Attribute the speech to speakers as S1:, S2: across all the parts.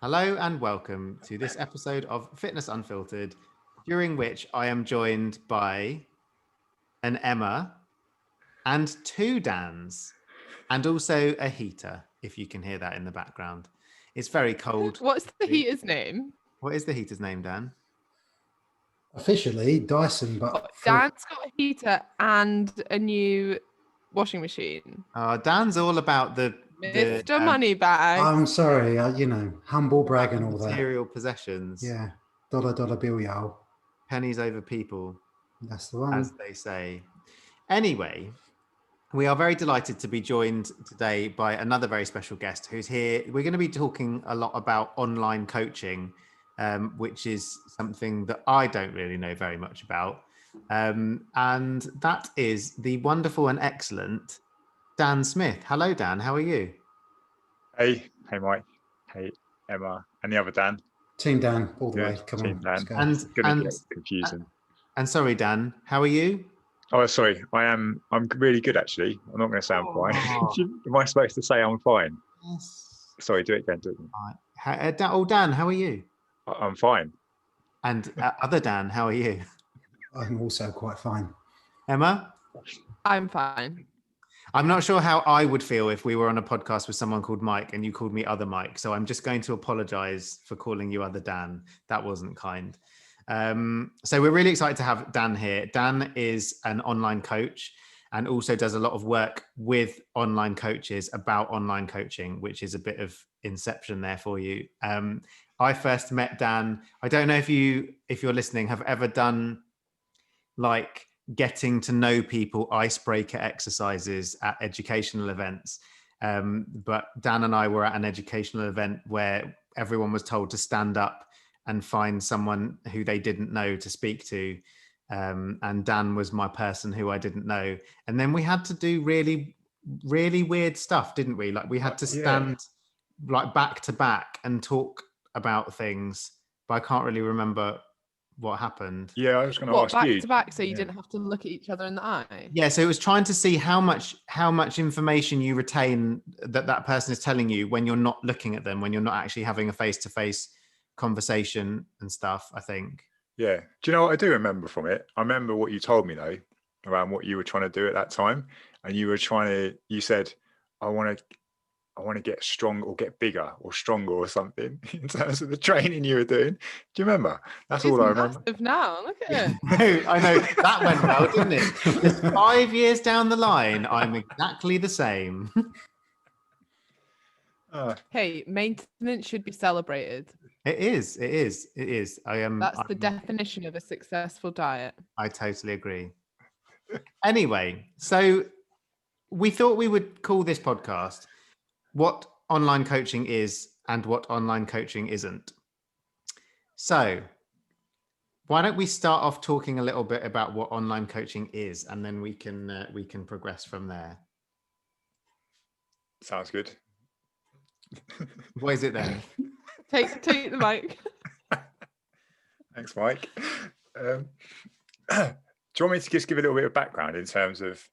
S1: Hello and welcome to this episode of Fitness Unfiltered, during which I am joined by an Emma and two Dans, and also a heater, if you can hear that in the background. It's very cold.
S2: What's the heater's name?
S1: What is the heater's name, Dan?
S3: Officially Dyson, but
S2: Dan's got a heater and a new washing machine.
S1: Dan's all about the
S2: Mr. Moneybags.
S3: I'm sorry, humble brag and all that.
S1: material possessions.
S3: Yeah, dollar bill, y'all.
S1: Pennies over people,
S3: That's the one.
S1: as they say. Anyway, we are very delighted to be joined today by another very special guest who's here. We're going to be talking a lot about online coaching, which is something that I don't really know very much about. And that is the wonderful and excellent Dan Smith. Hello, Dan. How are you?
S4: Hey Mike. Hey Emma, and the other Dan.
S3: Team Dan, all the way. Come
S4: Team
S3: on.
S4: Dan.
S3: Let's go.
S1: And-
S4: It's gonna
S1: and-
S4: get confusing.
S1: And sorry, Dan, how are you?
S4: Oh, sorry. I'm really good actually. I'm not going to say I'm fine. Am I supposed to say I'm fine?
S1: Yes.
S4: Sorry, do it again.
S1: Dan, how are you?
S4: I'm fine.
S1: And other Dan, how are you?
S3: I'm also quite fine.
S1: Emma?
S2: I'm fine.
S1: I'm not sure how I would feel if we were on a podcast with someone called Mike and you called me other Mike. So I'm just going to apologize for calling you other Dan. That wasn't kind. So we're really excited to have Dan here. Dan is an online coach and also does a lot of work with online coaches about online coaching, which is a bit of inception there for you. I first met Dan. I don't know if you're listening, have ever done like getting to know people icebreaker exercises at educational events. But Dan and I were at an educational event where everyone was told to stand up and find someone who they didn't know to speak to. And Dan was my person who I didn't know. And then we had to do really, really weird stuff, didn't we? Like we had to stand like back to back and talk about things, but I can't really remember what happened.
S4: Yeah, I was going to ask
S2: back
S4: you.
S2: to back, so you didn't have to look at each other in the eye?
S1: Yeah, so it was trying to see how much information you retain that person is telling you when you're not looking at them, when you're not actually having a face-to-face conversation and stuff, I think.
S4: Yeah. Do you know what I do remember from it? I remember what you told me though, around what you were trying to do at that time. And you said, I want to get strong or get bigger or stronger or something in terms of the training you were doing. Do you remember? That's all I remember.
S2: Massive now, look at it.
S1: I know that went well, didn't it? Just 5 years down the line, I'm exactly the same.
S2: Hey, maintenance should be celebrated.
S1: It is.
S2: That's the definition of a successful diet.
S1: I totally agree. Anyway, so we thought we would call this podcast What Online Coaching Is and What Online Coaching Isn't. So why don't we start off talking a little bit about what online coaching is, and then we can progress from there.
S4: Sounds good.
S1: What is it then?
S2: Take the mic.
S4: Thanks, Mike. Do you want me to just give a little bit of background in terms of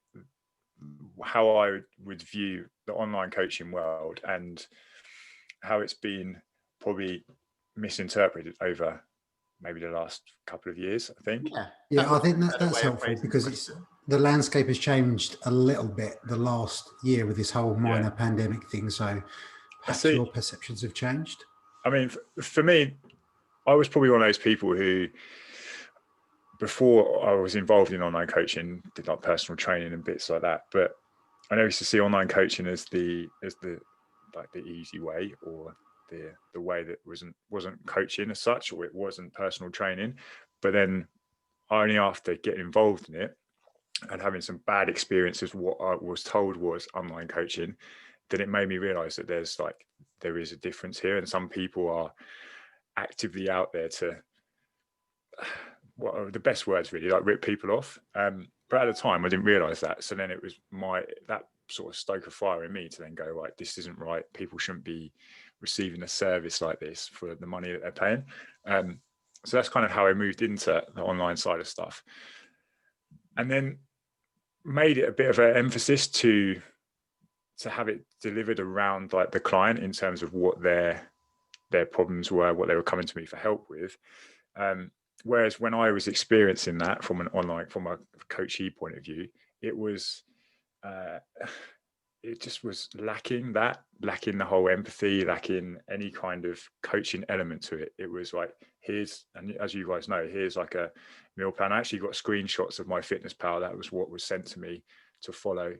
S4: how I would view the online coaching world and how it's been probably misinterpreted over maybe the last couple of years, I think?
S3: Yeah, I think that's helpful because the landscape has changed a little bit the last year with this whole minor pandemic thing. So perhaps your perceptions have changed.
S4: I mean, for me, I was probably one of those people who, before I was involved in online coaching, did like personal training and bits like that. But I never used to see online coaching as the easy way, or the way that wasn't coaching as such, or it wasn't personal training. But then only after getting involved in it and having some bad experiences, what I was told was online coaching, then it made me realize that there is a difference here, and some people are actively out there to, what are the best words really, like rip people off. But at the time I didn't realize that. So then it was that sort of stoke a fire in me to then go, right, this isn't right. People shouldn't be receiving a service like this for the money that they're paying. So that's kind of how I moved into the online side of stuff, and then made it a bit of an emphasis to have it delivered around like the client in terms of what their their problems were, what they were coming to me for help with. Whereas when I was experiencing that from a coachee point of view, it was, it just was lacking the whole empathy, lacking any kind of coaching element to it. It was like, and as you guys know, here's like a meal plan. I actually got screenshots of my Fitness Pal. That was what was sent to me to follow.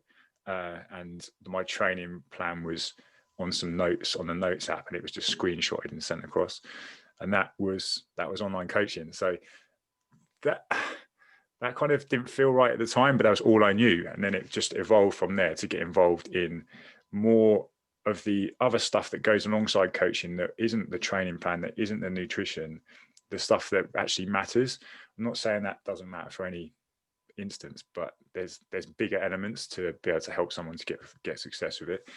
S4: And my training plan was on some notes on the notes app, and it was just screenshotted and sent across. And that was online coaching. So that kind of didn't feel right at the time, but that was all I knew. And then it just evolved from there to get involved in more of the other stuff that goes alongside coaching, that isn't the training plan, that isn't the nutrition, the stuff that actually matters. I'm not saying that doesn't matter for any instance, but there's bigger elements to be able to help someone to get success with it.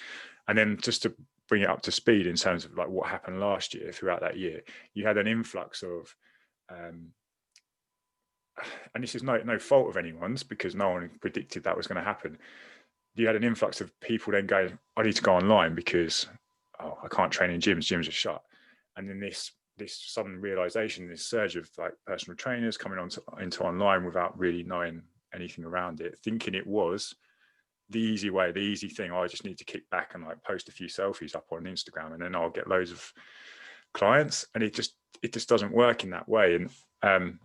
S4: And then just to bring it up to speed in terms of like what happened last year, throughout that year, you had an influx of and this is no fault of anyone's, because no one predicted that was going to happen. You had an influx of people then going, I need to go online because I can't train in gyms are shut. And then this sudden realization, this surge of like personal trainers coming into online without really knowing anything around it, thinking it was the easy way, the easy thing. I just need to kick back and like post a few selfies up on Instagram, and then I'll get loads of clients. And it just doesn't work in that way. And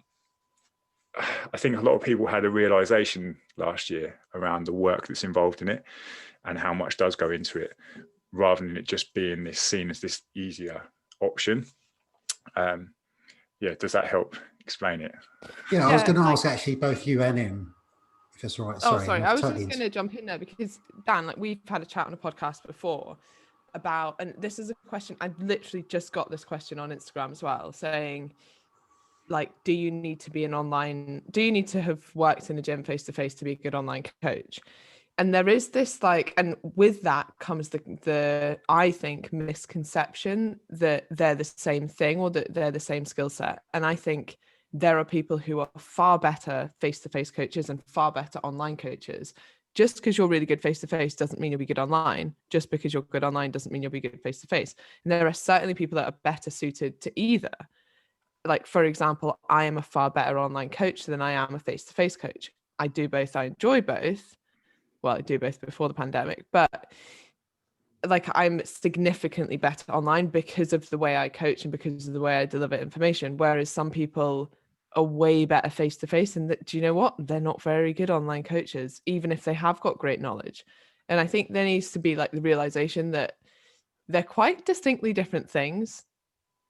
S4: I think a lot of people had a realization last year around the work that's involved in it and how much does go into it, rather than it just being seen as this easier option. Does that help explain it?
S3: Yeah, I was going to ask actually both you and him, if that's all right.
S2: Sorry. I was just going to jump in there because Dan, like, we've had a chat on a podcast before about, and this is a question, I literally just got this question on Instagram as well, saying, like, do you need to have worked in a gym face-to-face to be a good online coach? And there is this like, and with that comes the I think misconception that they're the same thing, or that they're the same skill set. And I think there are people who are far better face-to-face coaches and far better online coaches. Just because you're really good face-to-face doesn't mean you'll be good online. Just because you're good online doesn't mean you'll be good face-to-face. And there are certainly people that are better suited to either. Like, for example, I am a far better online coach than I am a face-to-face coach. I do both. I enjoy both. Well, I do both before the pandemic, but like, I'm significantly better online because of the way I coach and because of the way I deliver information. Whereas some people are way better face-to-face, and do you know what? They're not very good online coaches, even if they have got great knowledge. And I think there needs to be like the realization that they're quite distinctly different things.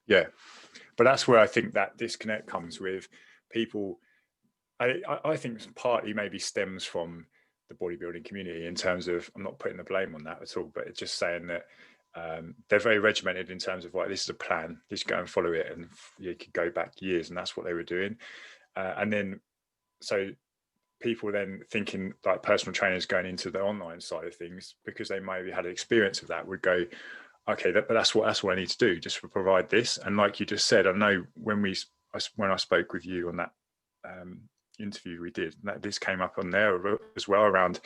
S4: Yeah. But that's where I think that disconnect comes with people. I think partly maybe stems from the bodybuilding community, in terms of, I'm not putting the blame on that at all, but it's just saying that they're very regimented in terms of, like, this is a plan, just go and follow it, and you could go back years, and that's what they were doing. And then so people then thinking like personal trainers going into the online side of things, because they maybe had an experience of that, would go, okay, but that's what I need to do, just to provide this. And like you just said, I know when I spoke with you on that interview we did, that this came up on there as well, around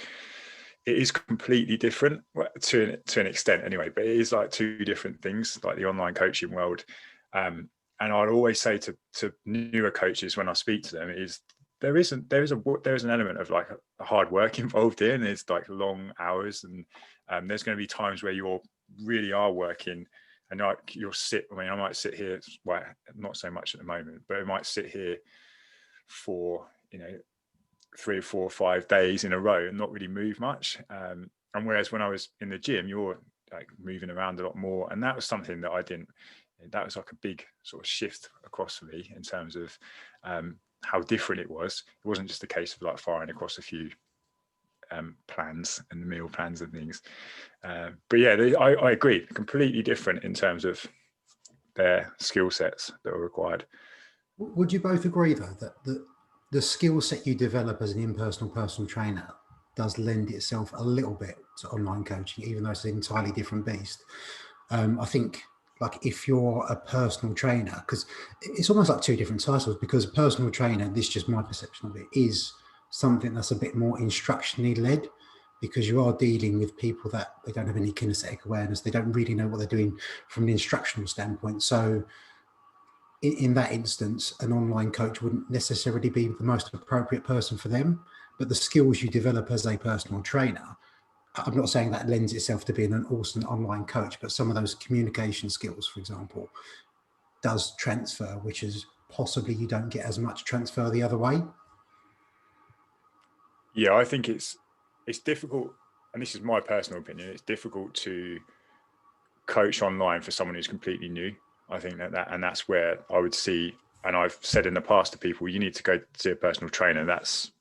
S4: it is completely different to an extent anyway, but it is like two different things, like the online coaching world. And I'd always say to newer coaches when I speak to them is there is an element of like a hard work involved here, and it's like long hours, and there's going to be times where you really are working, and like I might sit here, well, not so much at the moment, but I might sit here for 3 or 4 or 5 days in a row and not really move much. And whereas when I was in the gym, you're like moving around a lot more, and that was something that that was like a big sort of shift across for me in terms of how different it was. It wasn't just a case of like firing across a few plans and meal plans and things. But yeah, I agree, completely different in terms of their skill sets that were required.
S3: Would you both agree though that the skill set you develop as an impersonal personal trainer does lend itself a little bit to online coaching, even though it's an entirely different beast? I think, like, if you're a personal trainer, because it's almost like two different titles, because a personal trainer, this is just my perception of it, is something that's a bit more instructionally led. because you are dealing with people that they don't have any kinesthetic awareness. They don't really know what they're doing from an instructional standpoint. So in that instance, an online coach wouldn't necessarily be the most appropriate person for them. But the skills you develop as a personal trainer, I'm not saying that lends itself to being an awesome online coach, but some of those communication skills, for example, does transfer, which is possibly you don't get as much transfer the other way.
S4: Yeah, I think it's difficult, and this is my personal opinion, it's difficult to coach online for someone who's completely new. I think and that's where I would see, and I've said in the past to people, you need to go see a personal trainer. That's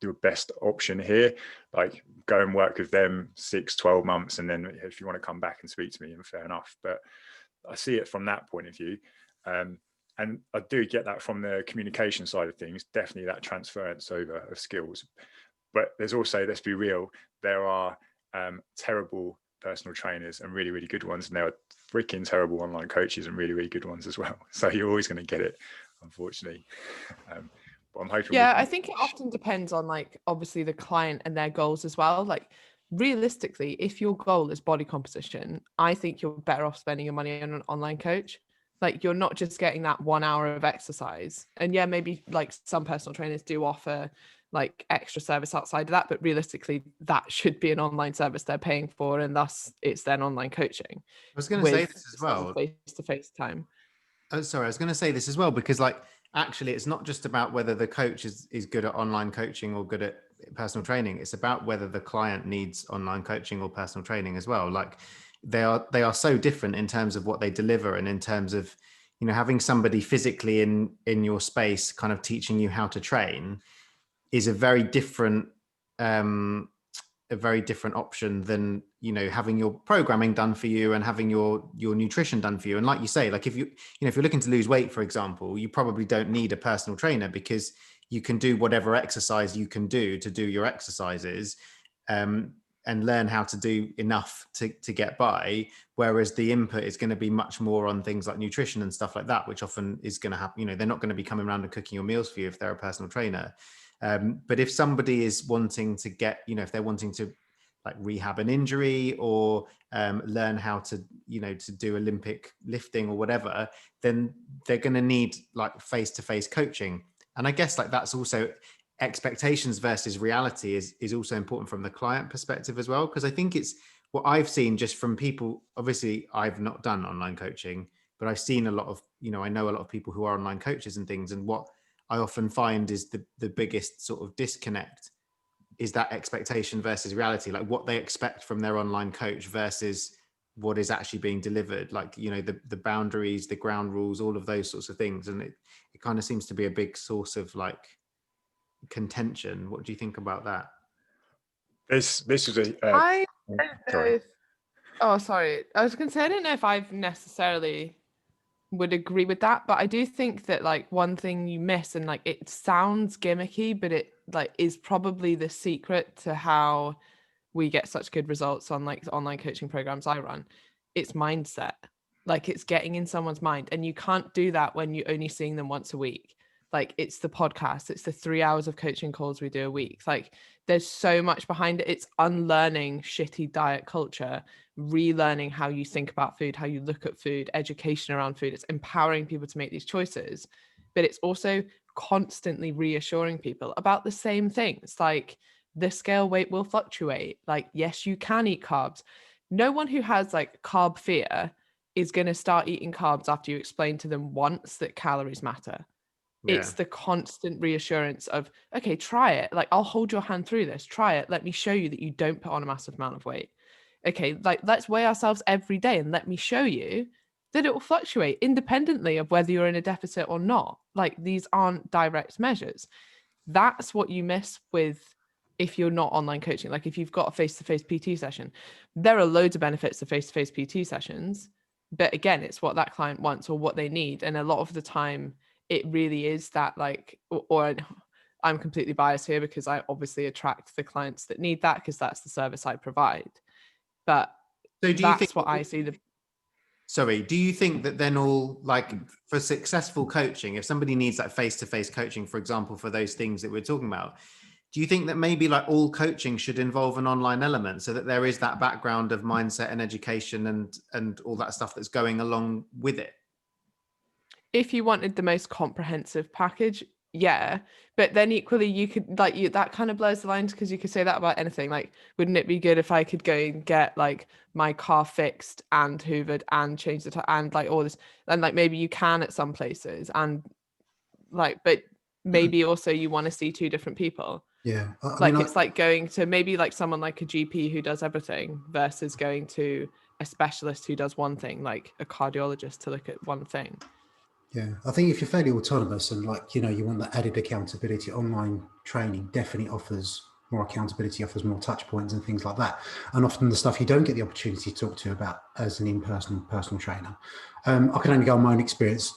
S4: your best option here. Like, go and work with them 6-12 months, and then if you want to come back and speak to me, then fair enough. But I see it from that point of view. And I do get that from the communication side of things, definitely that transference over of skills. But there's also, let's be real, there are terrible personal trainers and really, really good ones. And there are freaking terrible online coaches and really, really good ones as well. So you're always going to get it, unfortunately. But I'm hoping.
S2: Yeah, I think it often depends on, like, obviously the client and their goals as well. Like, realistically, if your goal is body composition, I think you're better off spending your money on an online coach. Like, you're not just getting that 1 hour of exercise. And yeah, maybe like some personal trainers do offer like extra service outside of that, but realistically that should be an online service they're paying for, and thus it's then online coaching.
S1: I was going to say this as well.
S2: Face-to-face time.
S1: Oh, sorry, I was going to say this as well, because like, actually it's not just about whether the coach is good at online coaching or good at personal training. It's about whether the client needs online coaching or personal training as well. Like, they are so different in terms of what they deliver, and in terms of, you know, having somebody physically in your space kind of teaching you how to train is a very different option than, you know, having your programming done for you and having your nutrition done for you. And like you say, like, if you're looking to lose weight, for example, you probably don't need a personal trainer, because you can do whatever exercise you can do to do your exercises, and learn how to do enough to get by. Whereas the input is going to be much more on things like nutrition and stuff like that, which often is going to happen. You know, they're not going to be coming around and cooking your meals for you if they're a personal trainer. But if somebody is wanting to get, you know, if they're wanting to like rehab an injury, or learn how to, you know, to do Olympic lifting or whatever, then they're going to need like face-to-face coaching. And I guess like that's also expectations versus reality is also important from the client perspective as well. Because I think it's what I've seen just from people, obviously I've not done online coaching, but I've seen a lot of, you know, I know a lot of people who are online coaches and things. And what I often find is the biggest sort of disconnect is that expectation versus reality, like what they expect from their online coach versus what is actually being delivered. Like, you know, the boundaries, the ground rules, all of those sorts of things. And it kind of seems to be a big source of like contention. What do you think about that?
S4: This was a
S2: I don't know
S4: sorry.
S2: sorry. I was going to say, I don't know if I've necessarily would agree with that, but I do think that like one thing you miss, and like it sounds gimmicky, but it like is probably the secret to how we get such good results on like the online coaching programs I run. It's mindset. Like, it's getting in someone's mind, and you can't do that when you're only seeing them once a week. Like, it's the podcast, it's the 3 hours of coaching calls we do a week. Like, there's so much behind it. It's unlearning shitty diet culture, relearning how you think about food, how you look at food, education around food. It's empowering people to make these choices, but it's also constantly reassuring people about the same things. Like, the scale weight will fluctuate. Like, yes, you can eat carbs. No one who has like carb fear is going to start eating carbs after you explain to them once that calories matter.
S1: Yeah.
S2: It's the constant reassurance of, okay, try it. Like, I'll hold your hand through this. Try it. Let me show you that you don't put on a massive amount of weight. Okay, like, let's weigh ourselves every day and let me show you that it will fluctuate independently of whether you're in a deficit or not. Like, these aren't direct measures. That's what you miss with if you're not online coaching. Like, if you've got a face-to-face PT session, there are loads of benefits to face-to-face PT sessions. But again, it's what that client wants or what they need. And a lot of the time, it really is that like, or I'm completely biased here because I obviously attract the clients that need that, because that's the service I provide. But
S1: So do you think
S2: what I see
S1: do you think that then all, like, for successful coaching, if somebody needs that face-to-face coaching, for example, for those things that we're talking about, do you think that maybe like all coaching should involve an online element so that there is that background of mindset and education and all that stuff that's going along with it?
S2: If you wanted the most comprehensive package, yeah. But then equally you could like that kind of blurs the lines, because you could say that about anything. Like, wouldn't it be good if I could go and get like my car fixed and hoovered and change the tire and like all this, and like maybe you can at some places, and like, but maybe also you want to see two different people.
S3: Yeah.
S2: Like it's like going to maybe like someone like a GP who does everything versus going to a specialist who does one thing, like a cardiologist, to look at one thing.
S3: Yeah, I think if you're fairly autonomous and like, you want that added accountability, online training definitely offers more accountability, offers more touch points and things like that. And often the stuff you don't get the opportunity to talk to about as an in-person personal trainer. I can only go on my own experience.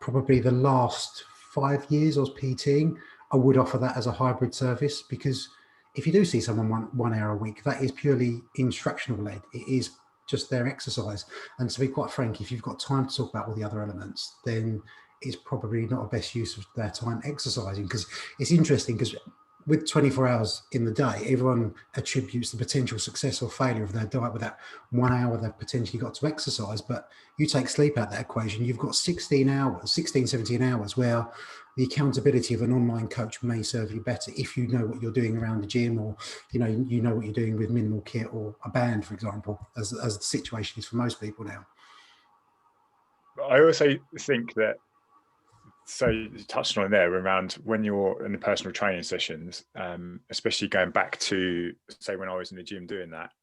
S3: Probably the last 5 years I was PTing, I would offer that as a hybrid service, because if you do see someone one hour a week, that is purely instructional led. It is just their exercise. And to be quite frank, if you've got time to talk about all the other elements, then it's probably not a best use of their time exercising. Because it's interesting, because with 24 hours in the day, everyone attributes the potential success or failure of their diet with that 1 hour they've potentially got to exercise. But you take sleep out of that equation, you've got 17 hours where the accountability of an online coach may serve you better if you know what you're doing around the gym, or you know what you're doing with minimal kit or a band, for example, as the situation is for most people now.
S4: I also think that, so you touched on there around when you're in the personal training sessions, especially going back to, say, when I was in the gym doing that,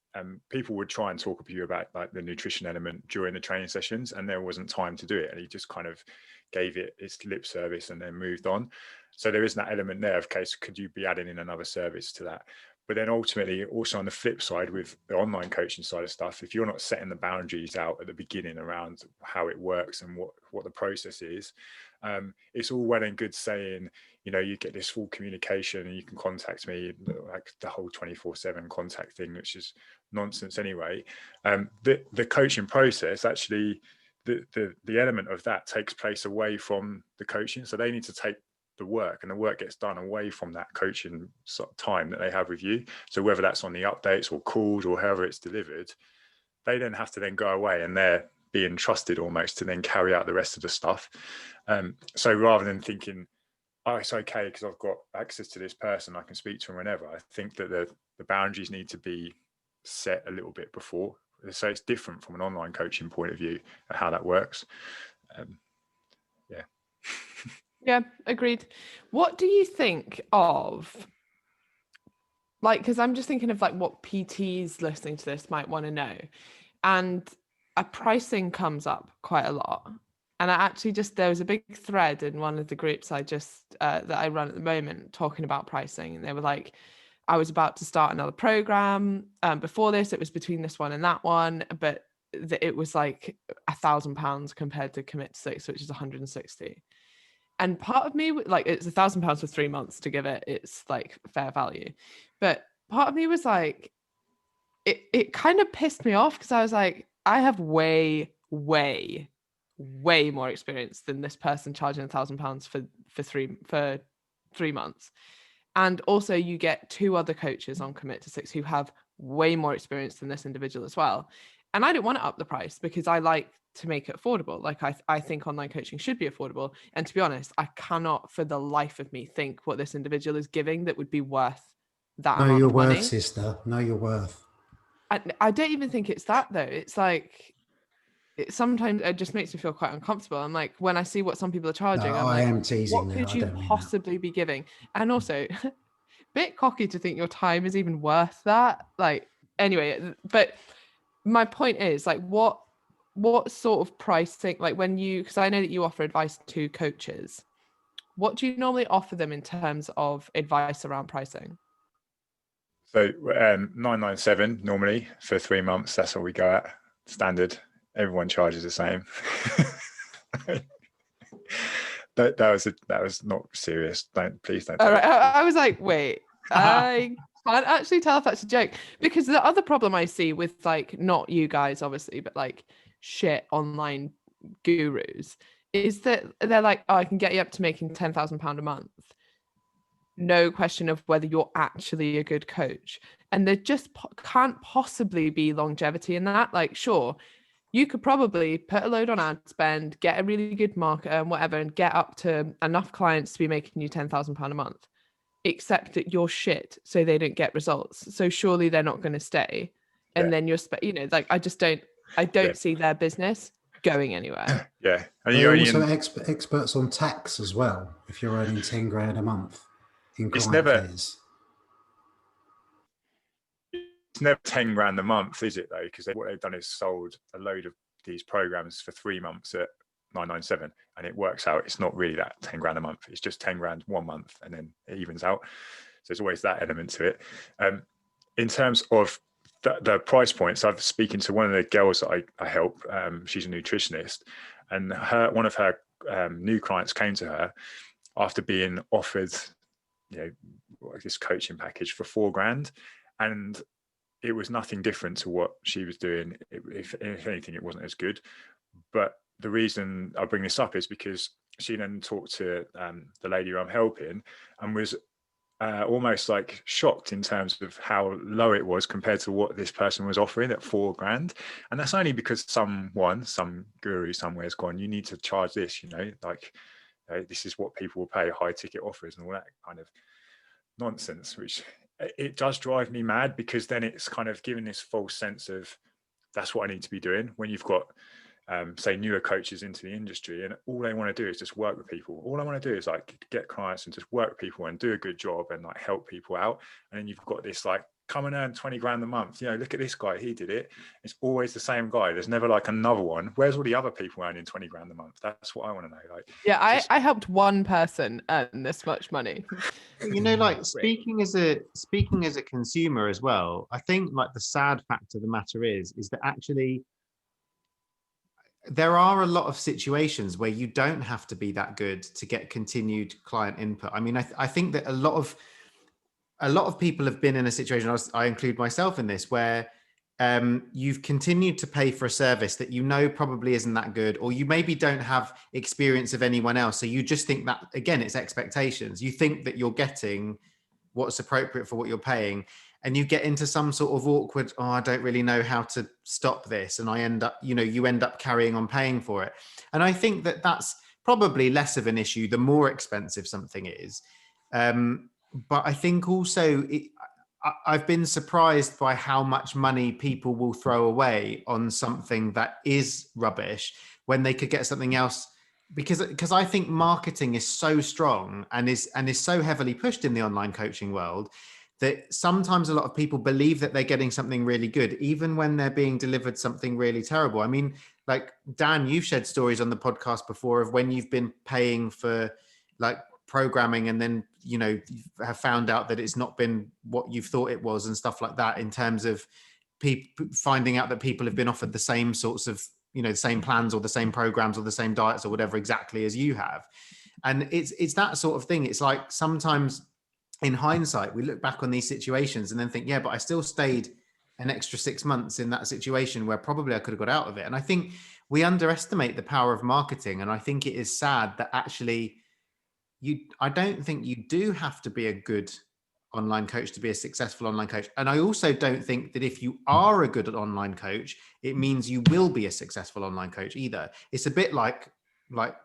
S4: people would try and talk with you about like the nutrition element during the training sessions, and there wasn't time to do it, and he just kind of gave it its lip service and then moved on. So there is that element there of case, could you be adding in another service to that? But then ultimately, also on the flip side with the online coaching side of stuff, if you're not setting the boundaries out at the beginning around how it works and what the process is, it's all well and good saying, you get this full communication and you can contact me, like the whole 24/7 contact thing, which is nonsense anyway. The coaching process, actually, the element of that takes place away from the coaching. So they need to take the work, and the work gets done away from that coaching time that they have with you. So whether that's on the updates or calls or however it's delivered, they then have to then go away, and they're being trusted almost to then carry out the rest of the stuff. So rather than thinking, oh, it's okay because I've got access to this person, I can speak to them whenever, I think that the boundaries need to be set a little bit before. So it's different from an online coaching point of view, how that works. Yeah.
S2: Yeah, agreed. What do you think of, like, because I'm just thinking of like what PTs listening to this might want to know, and a pricing comes up quite a lot. And I actually there was a big thread in one of the groups I just that I run at the moment talking about pricing, and they were like, I was about to start another program. Before this, it was between this one and that one, but it was like £1,000 compared to Commit to 6, which is 160. And part of me, like, it's £1,000 for 3 months to give it its like fair value, but part of me was like, it kind of pissed me off, because I was like, I have way more experience than this person charging £1,000 for 3 months. And also you get 2 other coaches on Commit to 6 who have way more experience than this individual as well. And I don't want to up the price, because I like to make it affordable. Like I think online coaching should be affordable. And to be honest, I cannot for the life of me think what this individual is giving that would be worth that amount of money.
S3: Know your worth, sister. Know your worth.
S2: I don't even think it's that though. It's like, sometimes it just makes me feel quite uncomfortable. I'm like, when I see what some people are charging,
S3: No,
S2: I'm
S3: I
S2: like,
S3: am teasing.
S2: what could you possibly be giving? And also, bit cocky to think your time is even worth that. Like, anyway, but my point is, like, what sort of pricing, like, when you, because I know that you offer advice to coaches, what do you normally offer them in terms of advice around pricing?
S4: So 997 normally for 3 months. That's what we go at, standard. Everyone charges the same. that was not serious. Please don't.
S2: All right, I was like, wait, I can't actually tell if that's a joke, because the other problem I see with, like, not you guys obviously, but like shit online gurus, is that they're like, oh, I can get you up to making £10,000 a month. no question of whether you're actually a good coach. And there just can't possibly be longevity in that. Like, sure, you could probably put a load on ad spend, get a really good marketer and whatever, and get up to enough clients to be making you £10,000 a month, except that you're shit, so they don't get results. So surely they're not going to stay. And then you're, like, I don't see their business going anywhere.
S4: Yeah. And
S3: They're also experts on tax as well. If you're earning 10 grand a month in client fees.
S4: It's never 10 grand a month, is it though? Because what they've done is sold a load of these programs for 3 months at 997, and it works out. It's not really that 10 grand a month. It's just 10 grand 1 month, and then it evens out. So there's always that element to it. In terms of the price points, I've speaking to one of the girls that I help. She's a nutritionist, and one of her new clients came to her after being offered, this coaching package for 4 grand, and it was nothing different to what she was doing. If anything, it wasn't as good. But the reason I bring this up is because she then talked to the lady who I'm helping, and was almost like shocked in terms of how low it was compared to what this person was offering at 4 grand. And that's only because some guru somewhere has gone, you need to charge this, this is what people will pay, high ticket offers and all that kind of nonsense, which it does drive me mad, because then it's kind of giving this false sense of that's what I need to be doing when you've got say newer coaches into the industry, and all they want to do is just work with people. All I want to do is like get clients and just work with people and do a good job and like help people out. And then you've got this like, come and earn 20 grand a month. Look at this guy, he did it. It's always the same guy. There's never like another one. Where's all the other people earning 20 grand a month? That's what I want to know. Like,
S2: I helped one person earn this much money.
S1: Like speaking as a consumer as well, I think like the sad fact of the matter is that actually there are a lot of situations where you don't have to be that good to get continued client input. I mean, I think that a lot of people have been in a situation, I include myself in this, where you've continued to pay for a service that probably isn't that good, or you maybe don't have experience of anyone else. So you just think that, again, it's expectations. You think that you're getting what's appropriate for what you're paying, and you get into some sort of awkward, I don't really know how to stop this. And you end up carrying on paying for it. And I think that that's probably less of an issue the more expensive something is. But I think also I've been surprised by how much money people will throw away on something that is rubbish when they could get something else. Because I think marketing is so strong and is so heavily pushed in the online coaching world that sometimes a lot of people believe that they're getting something really good, even when they're being delivered something really terrible. I mean, like Dan, you've shared stories on the podcast before of when you've been paying for like programming and then, have found out that it's not been what you've thought it was and stuff like that, in terms of people finding out that people have been offered the same sorts of, the same plans or the same programs or the same diets or whatever exactly as you have. And it's that sort of thing. It's like sometimes in hindsight, we look back on these situations and then think, yeah, but I still stayed an extra 6 months in that situation where probably I could have got out of it. And I think we underestimate the power of marketing. And I think it is sad that actually I don't think you do have to be a good online coach to be a successful online coach. And I also don't think that if you are a good online coach, it means you will be a successful online coach either. It's a bit like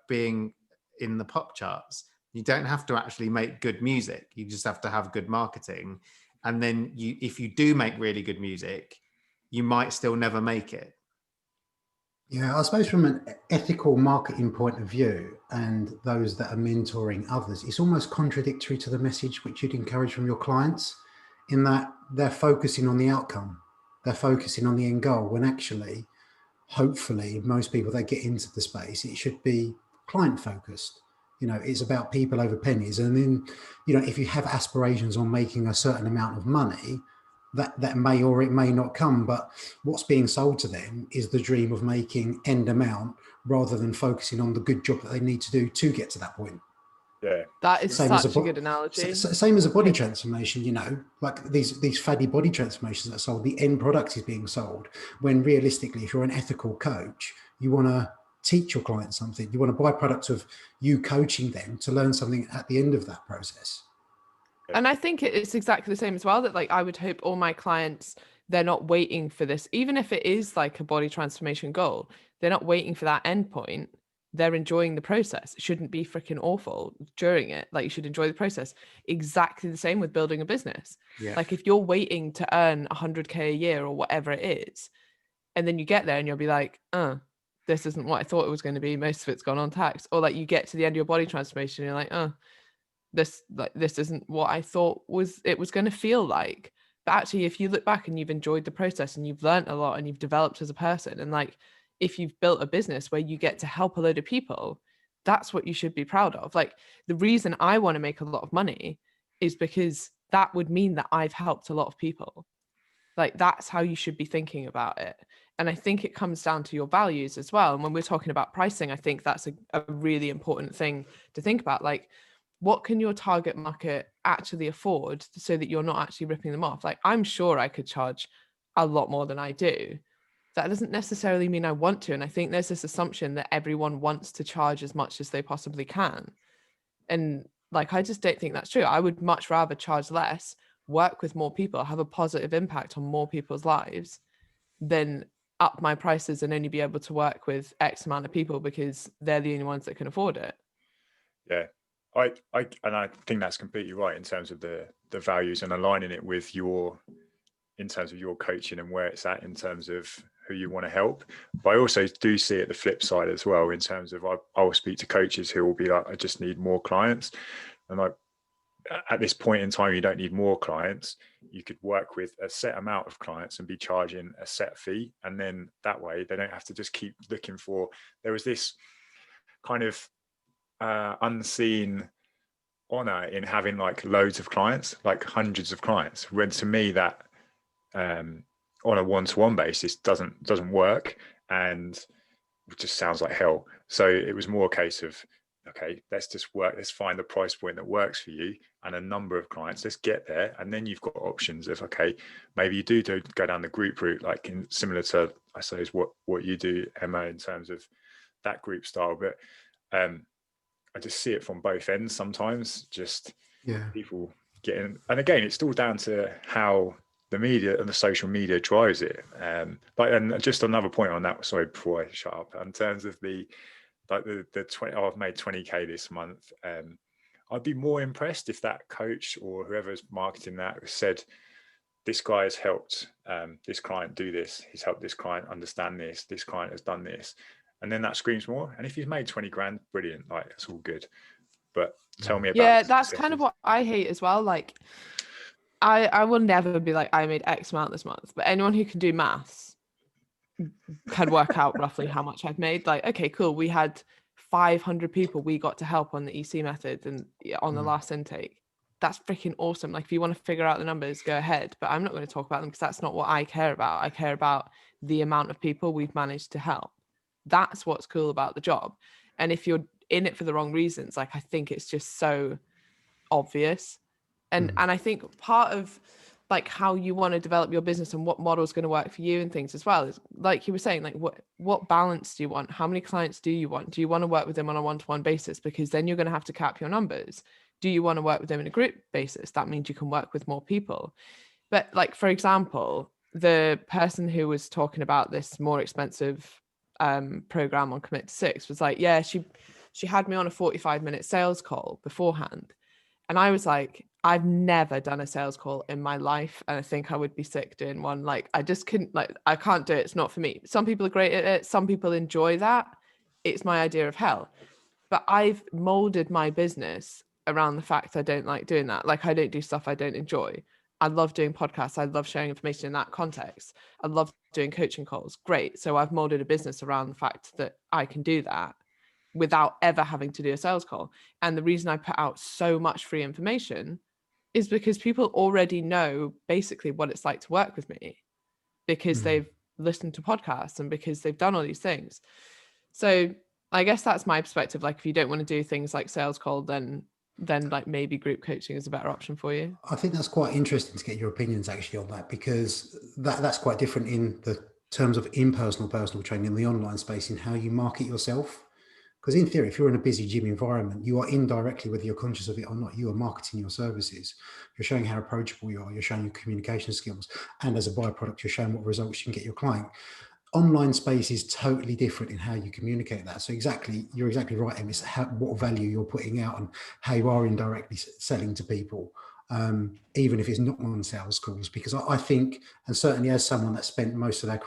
S1: being in the pop charts. You don't have to actually make good music. You just have to have good marketing. And then if you do make really good music, you might still never make it.
S3: Yeah, I suppose from an ethical marketing point of view and those that are mentoring others, it's almost contradictory to the message which you'd encourage from your clients, in that they're focusing on the outcome. They're focusing on the end goal, when actually, hopefully, most people that get into the space, it should be client focused. It's about people over pennies. And then, if you have aspirations on making a certain amount of money, that may or it may not come, but what's being sold to them is the dream of making end amount rather than focusing on the good job that they need to do to get to that point.
S4: Yeah,
S2: that is such a good analogy.
S3: Same as a body transformation, like these faddy body transformations that are sold, the end product is being sold, when realistically, if you're an ethical coach, you want to teach your clients something. You want to buy products of you coaching them to learn something at the end of that process.
S2: And I think it's exactly the same as well, that like I would hope all my clients, they're not waiting for this, even if it is like a body transformation goal, they're not waiting for that end point. They're enjoying the process. It shouldn't be freaking awful during it. Like, you should enjoy the process. Exactly the same with building a business.
S1: Yeah.
S2: Like, if you're waiting to earn 100K a year or whatever it is, and then you get there and you'll be like, this isn't what I thought it was going to be. Most of it's gone on tax. Or like you get to the end of your body transformation and you're like, this isn't what I thought it was going to feel like. But actually, if you look back and you've enjoyed the process and you've learned a lot and you've developed as a person, and like if you've built a business where you get to help a load of people, that's what you should be proud of. Like, the reason I want to make a lot of money is because that would mean that I've helped a lot of people. Like, that's how you should be thinking about it. And I think it comes down to your values as well. And when we're talking about pricing, I think that's a really important thing to think about. Like, what can your target market actually afford so that you're not actually ripping them off? Like, I'm sure I could charge a lot more than I do. That doesn't necessarily mean I want to. And I think there's this assumption that everyone wants to charge as much as they possibly can. And like, I just don't think that's true. I would much rather charge less, work with more people, have a positive impact on more people's lives, than up my prices and only be able to work with X amount of people because they're the only ones that can afford it.
S4: Yeah. I think that's completely right in terms of the values and aligning it with in terms of your coaching and where it's at in terms of who you want to help. But I also do see it the flip side as well, in terms of I will speak to coaches who will be like, I just need more clients. And at this point in time, you don't need more clients. You could work with a set amount of clients and be charging a set fee. And then that way they don't have to just keep looking for, there was this kind of unseen honor in having like loads of clients, like hundreds of clients, when to me that on a one-to-one basis doesn't work and it just sounds like hell. So it was more a case of, okay, let's find the price point that works for you and a number of clients, let's get there. And then you've got options of, okay, maybe you do go down the group route, like similar to, I suppose, what you do, Emma, in terms of that group style. But I just see it from both ends sometimes, just people getting, and again, it's still down to how the media and the social media drives it. And just another point on that, sorry, before I shut up, in terms of the 20, I've made 20K this month. I'd be more impressed if that coach or whoever's marketing that said, this guy has helped this client do this. He's helped this client understand this. This client has done this. And then that screams more. And if he's made 20 grand, brilliant. Like, it's all good. But tell me about
S2: that's kind of what I hate as well. Like, I will never be like, I made X amount this month. But anyone who can do maths can work out roughly how much I've made. Like, okay, cool. We had 500 people we got to help on the EC method and on the last intake. That's freaking awesome. Like, if you want to figure out the numbers, go ahead. But I'm not going to talk about them because that's not what I care about. I care about the amount of people we've managed to help. That's what's cool about the job. And if you're in it for the wrong reasons, like, I think it's just so obvious. And I think part of like how you want to develop your business and what model is going to work for you and things as well is, like you were saying, like what balance do you want? How many clients do you want? Do you want to work with them on a one-to-one basis? Because then you're going to have to cap your numbers. Do you want to work with them in a group basis? That means you can work with more people. But like, for example, the person who was talking about this more expensive program on Commit to 6 was like, yeah, she had me on a 45-minute sales call beforehand. And I was like, I've never done a sales call in my life. And I think I would be sick doing one. Like, I just couldn't, like, I can't do it. It's not for me. Some people are great at it. Some people enjoy that. It's my idea of hell. But I've molded my business around the fact I don't like doing that. Like, I don't do stuff I don't enjoy. I love doing podcasts. I love sharing information in that context. I love doing coaching calls. Great. So I've molded a business around the fact that I can do that without ever having to do a sales call. And the reason I put out so much free information is because people already know basically what it's like to work with me, because they've listened to podcasts and because they've done all these things. So I guess that's my perspective. Like, if you don't want to do things like sales call, then like maybe group coaching is a better option for you.
S3: I think that's quite interesting to get your opinions actually on that, because that's quite different in the terms of impersonal personal training in the online space, in how you market yourself. Because in theory, if you're in a busy gym environment, you are indirectly, whether you're conscious of it or not, you are marketing your services. You're showing how approachable you are. You're showing your communication skills. And as a byproduct, you're showing what results you can get your client. Online space is totally different in how you communicate that. So you're exactly right, Em. It's what value you're putting out and how you are indirectly selling to people, even if it's not on sales calls. Because I think, and certainly as someone that spent most of their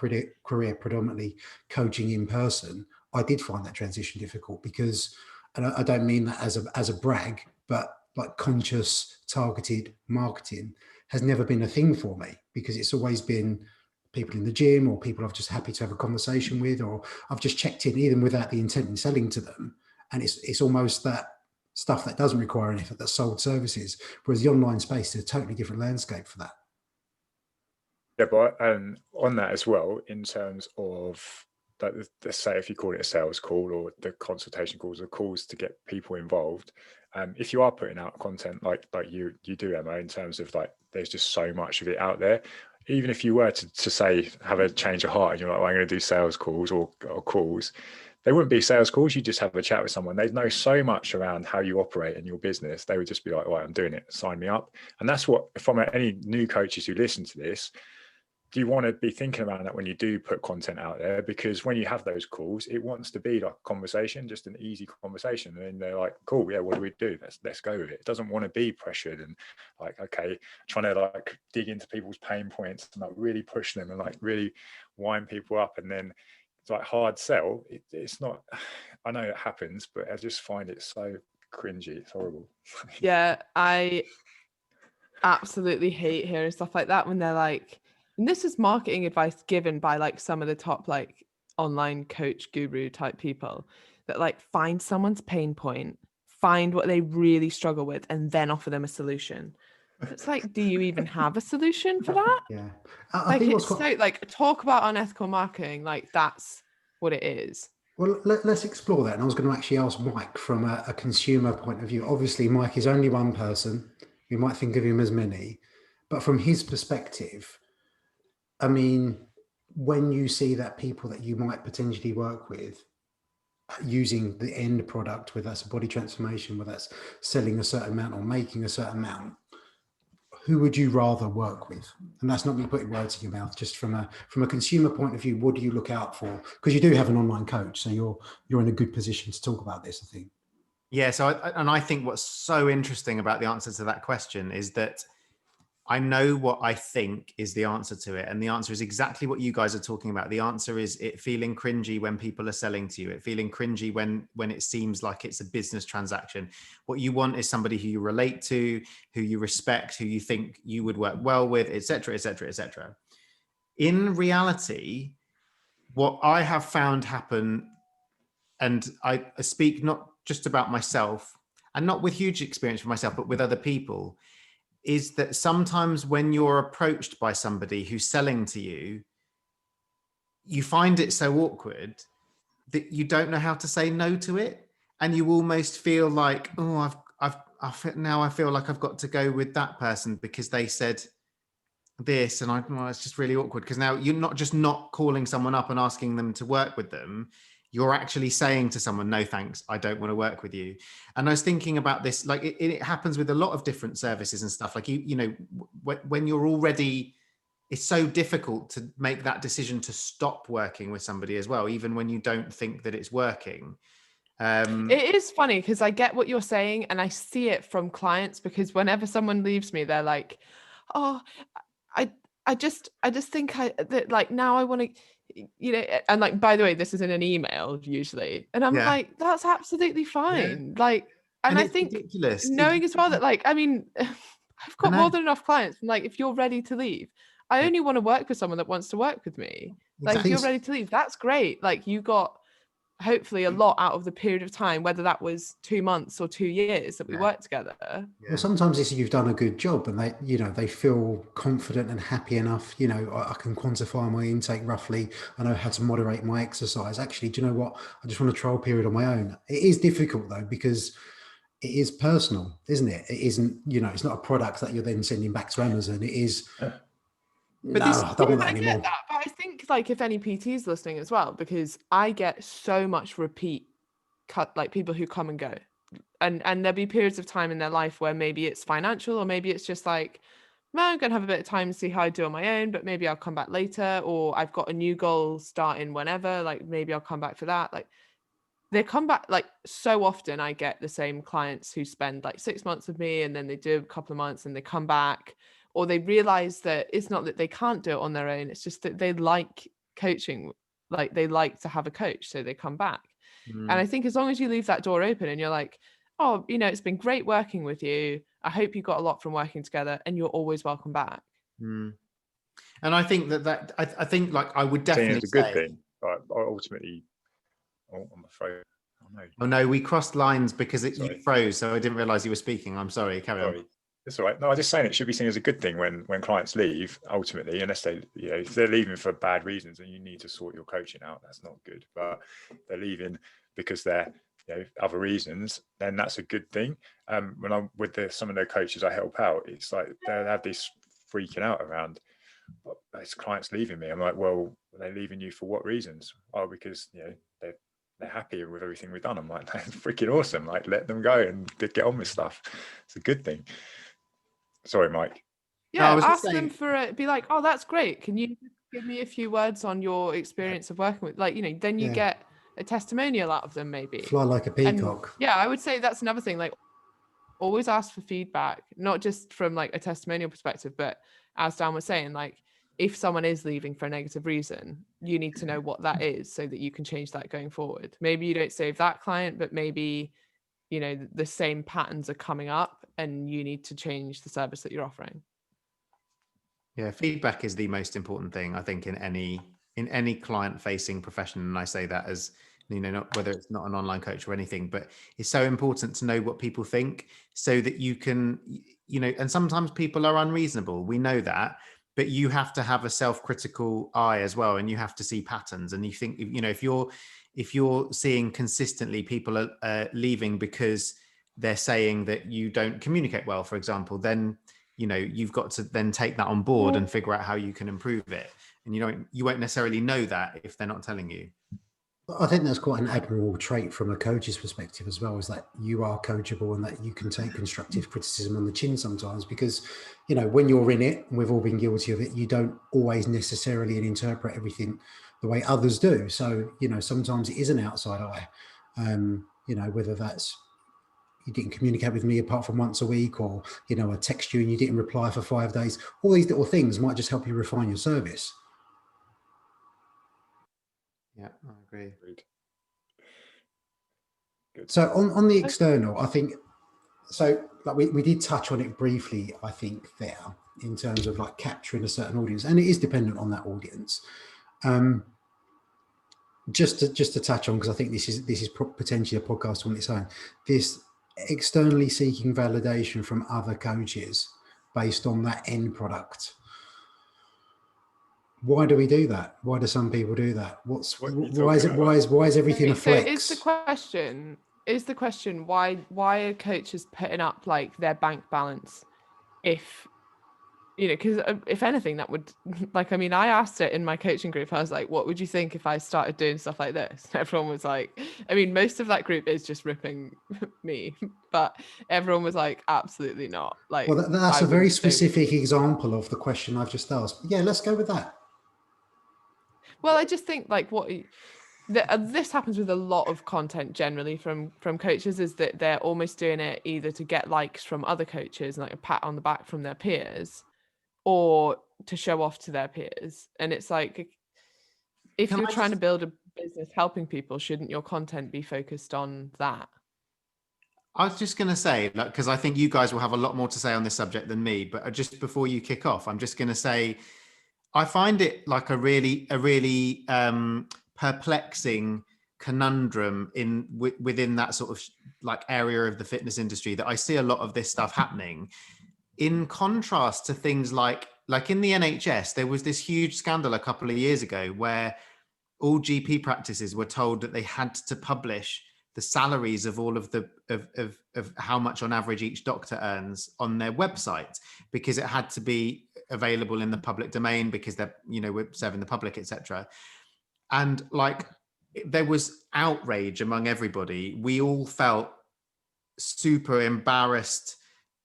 S3: career predominantly coaching in person, I did find that transition difficult because, and I don't mean that as a brag, but like conscious targeted marketing has never been a thing for me, because it's always been people in the gym or people I've just happy to have a conversation with, or I've just checked in even without the intent in selling to them. And it's almost that stuff that doesn't require any effort, that's sold services. Whereas the online space is a totally different landscape for that.
S4: Yeah, but on that as well, in terms of, like, let's say if you call it a sales call or the consultation calls or calls to get people involved, if you are putting out content like you do, Emma, in terms of like there's just so much of it out there, even if you were to say have a change of heart and you're like, well, I'm going to do sales calls or calls, they wouldn't be sales calls. You just have a chat with someone. They know so much around how you operate in your business. They would just be like, well, I'm doing it, sign me up. And that's what, from any new coaches who listen to this, do you want to be thinking about that when you do put content out there? Because when you have those calls, it wants to be like a conversation, just an easy conversation. And then they're like, cool, yeah, what do we do? Let's go with it. It doesn't want to be pressured and like, okay, trying to like dig into people's pain points and like really push them and like really wind people up. And then it's like hard sell. It's not, I know it happens, but I just find it so cringy. It's horrible.
S2: Yeah, I absolutely hate hearing stuff like that when they're like, and this is marketing advice given by like some of the top like online coach guru type people, that like find someone's pain point, find what they really struggle with, and then offer them a solution. It's like, do you even have a solution for that?
S3: Yeah, I
S2: Like,
S3: think
S2: it's so like, talk about unethical marketing, like that's what it is.
S3: well, let's explore that. And I was going to actually ask Mike from a consumer point of view. Obviously, Mike is only one person. We might think of him as many, but from his perspective, I mean, when you see that people that you might potentially work with using the end product, whether that's a body transformation, whether that's selling a certain amount or making a certain amount, who would you rather work with? And that's not me putting words in your mouth, just from a consumer point of view, what do you look out for? Because you do have an online coach, so you're in a good position to talk about this, I think.
S1: Yeah. So, I think what's so interesting about the answer to that question is that I know what I think is the answer to it. And the answer is exactly what you guys are talking about. The answer is it feeling cringy when people are selling to you, it feeling cringy when it seems like it's a business transaction. What you want is somebody who you relate to, who you respect, who you think you would work well with, et cetera, et cetera, et cetera. In reality, what I have found happen, and I speak not just about myself and not with huge experience for myself, but with other people, is that sometimes when you're approached by somebody who's selling to you, you find it so awkward that you don't know how to say no to it. And you almost feel like, oh, now I feel like I've got to go with that person because they said this. And it's just really awkward because now you're not just not calling someone up and asking them to work with them. You're actually saying to someone, no, thanks, I don't want to work with you. And I was thinking about this, like it happens with a lot of different services and stuff. Like, you know, when you're already, it's so difficult to make that decision to stop working with somebody as well, even when you don't think that it's working.
S2: It is funny because I get what you're saying and I see it from clients, because whenever someone leaves me, they're like, oh, I just think that like now I want to, you know, and like, by the way, this is in an email usually, and I'm like, that's absolutely fine. Like, and I think
S1: ridiculous.
S2: knowing as well that like, I mean, I've got more than enough clients. And like, if you're ready to leave, I only want to work with someone that wants to work with me. Like, if you're ready to leave, that's great. Like, you got hopefully a lot out of the period of time, whether that was 2 months or 2 years that we worked together.
S3: Well, sometimes it's you've done a good job and they, you know, they feel confident and happy enough. You know, I can quantify my intake roughly. I know how to moderate my exercise. Actually, do you know what? I just want a trial period on my own. It is difficult though, because it is personal, isn't it? It isn't, you know, it's not a product that you're then sending back to Amazon. It is,
S1: But
S3: I don't want that
S2: I
S3: anymore.
S2: get that, but I think like if any PT is listening as well, because I get so much repeat cut, like people who come and go, and there'll be periods of time in their life where maybe it's financial, or maybe it's just like, well, I'm gonna have a bit of time to see how I do on my own, but maybe I'll come back later, or I've got a new goal starting whenever, like maybe I'll come back for that. Like they come back, like so often I get the same clients who spend like 6 months with me and then they do a couple of months and they come back, or they realize that it's not that they can't do it on their own, it's just that they like coaching, like they like to have a coach, so they come back. And I think as long as you leave that door open and you're like, oh, it's been great working with you, I hope you got a lot from working together, and you're always welcome back.
S1: And I think that I think like I would
S4: Saying
S1: definitely
S4: it's a good
S1: say,
S4: thing, but ultimately, I'm afraid.
S1: oh no, we crossed lines because you
S4: Sorry.
S1: froze, so I didn't realize you were speaking. I'm sorry, carry on.
S4: That's all right. No, I'm just saying it should be seen as a good thing when clients leave, ultimately, unless they, if they're leaving for bad reasons and you need to sort your coaching out, that's not good. But they're leaving because they're, other reasons, then that's a good thing. When I'm with some of the coaches I help out, it's like they have this freaking out around, this client's leaving me. I'm like, well, are they leaving you for what reasons? Oh, because they're happy with everything we've done. I'm like, that's freaking awesome. Like, let them go and get on with stuff. It's a good thing. Sorry, Mike.
S2: Yeah,
S1: No,
S2: ask them for it. Be like, oh, that's great. Can you give me a few words on your experience of working with, like, then you get a testimonial out of them, maybe.
S3: Fly like a peacock.
S2: And, I would say that's another thing. Like, always ask for feedback, not just from like a testimonial perspective, but as Dan was saying, like, if someone is leaving for a negative reason, you need to know what that is so that you can change that going forward. Maybe you don't save that client, but maybe, the same patterns are coming up and you need to change the service that you're offering.
S1: Yeah, feedback is the most important thing, I think, in any client-facing profession. And I say that as, not whether it's not an online coach or anything, but it's so important to know what people think so that you can, and sometimes people are unreasonable. We know that, but you have to have a self-critical eye as well, and you have to see patterns. And you think, if you're seeing consistently people are leaving because they're saying that you don't communicate well, for example, then you've got to then take that on board and figure out how you can improve it. And you won't necessarily know that if they're not telling you.
S3: I think that's quite an admirable trait from a coach's perspective as well, is that you are coachable and that you can take constructive criticism on the chin sometimes, because, when you're in it, and we've all been guilty of it, you don't always necessarily interpret everything the way others do. So, sometimes it is an outside eye, whether that's, you didn't communicate with me apart from once a week, or, I text you and you didn't reply for 5 days. All these little things might just help you refine your service.
S1: Yeah, I agree.
S4: Good.
S3: So on the external, I think, so like we did touch on it briefly, I think, there, in terms of like capturing a certain audience, and it is dependent on that audience. Just to touch on, because I think this is potentially a podcast on its own, this externally seeking validation from other coaches based on that end product. Why do we do that? Why do some people do that? Why is everything a flex?
S2: So is the question why are coaches putting up like their bank balance? If because if anything, that would, like, I asked it in my coaching group. I was like, what would you think if I started doing stuff like this? Everyone was like, most of that group is just ripping me, but everyone was like, absolutely not. Like,
S3: well, that's a very specific example of the question I've just asked. Yeah, let's go with that.
S2: Well, I just think like this happens with a lot of content generally from coaches, is that they're almost doing it either to get likes from other coaches and like a pat on the back from their peers, or to show off to their peers. And it's like, if you're trying to build a business helping people, shouldn't your content be focused on that?
S1: I was just going to say, because I think you guys will have a lot more to say on this subject than me, but just before you kick off, I'm just going to say, I find it like a really perplexing conundrum within that sort of like area of the fitness industry, that I see a lot of this stuff happening, in contrast to things like in the NHS. There was this huge scandal a couple of years ago where all GP practices were told that they had to publish the salaries of all of the of how much on average each doctor earns on their website, because it had to be available in the public domain, because they're we're serving the public, etc. And like, there was outrage among everybody. We all felt super embarrassed,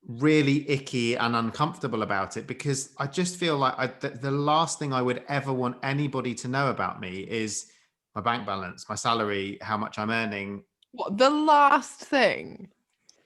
S1: really icky and uncomfortable about it, because I just feel like the last thing I would ever want anybody to know about me is my bank balance, my salary, how much I'm earning.
S2: What, the last thing?